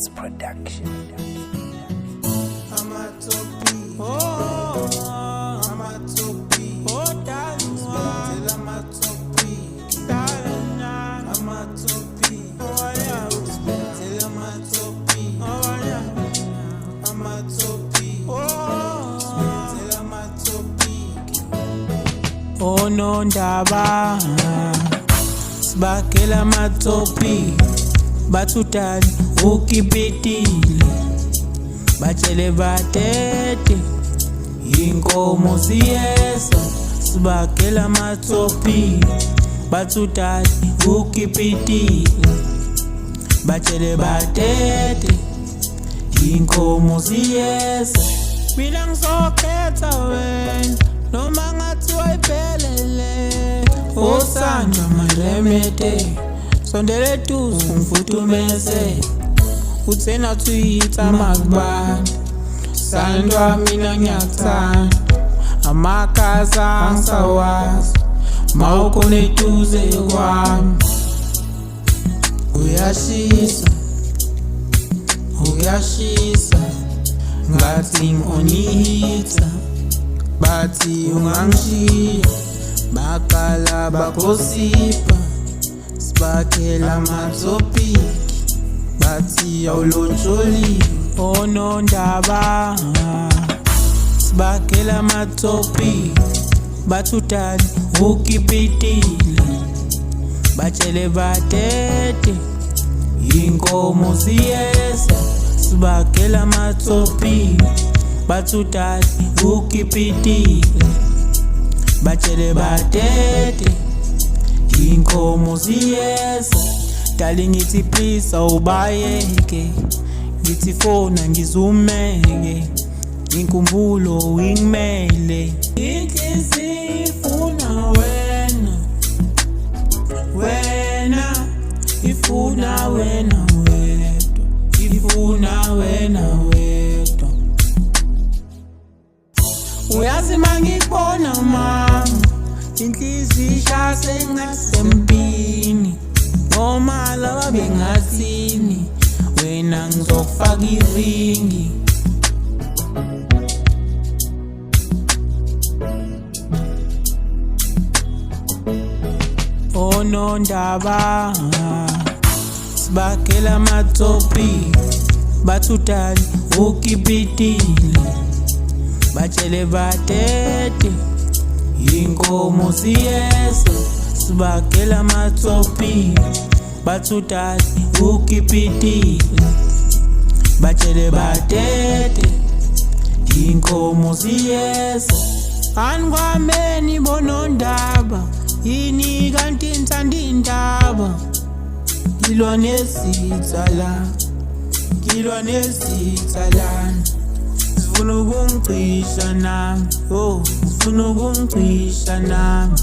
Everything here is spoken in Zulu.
Beats Production. Oh no ndaba sibakela matopi bathutali ukipitile batshele batete inkomo siyesa sibakela matopi bathutali ukipitile batshele batete inkomo siyesa mina ngizokhetha wena noma ngathiwa iphelele osandwa maremete sondele tuzo ngfuthumeze uthena tuyita makubanda sandwa mina ngiyakuthanda amakaza angisawazi mawukhona eduze kwami uyashisa ngathi ngonihitha bathi ungangishiya bakala bakosipa sibakela matopiki bathi awulontsholile ono ndaba sibakela matopiki bathutali ukipitile batshele batete inkomo siyesa sibakela matopiki bathutali ukipitile batshele batete inkomo siyesa dali ngithi please awubayeke ngithi fona ngizumeke inkumbulo ingimele inhliziyo ifuna wena ifuna wena wedwa ifuna wena wedwa uyazi mangikubona mama inhliziyo ishase ngasempini noma laba bengathini wena ngizokufaka iringi ono ndaba sibakela matopi bathutali ukipitile batshele batete inkomo siyesa sibakela matopi bathutali ukipitile batshele batete inkomo siyesa angikwameni bonondaba yini kanti ntsanda indaba kilwa nesitsalana sifuna ukungicisha nami sifuna ukungicisha nami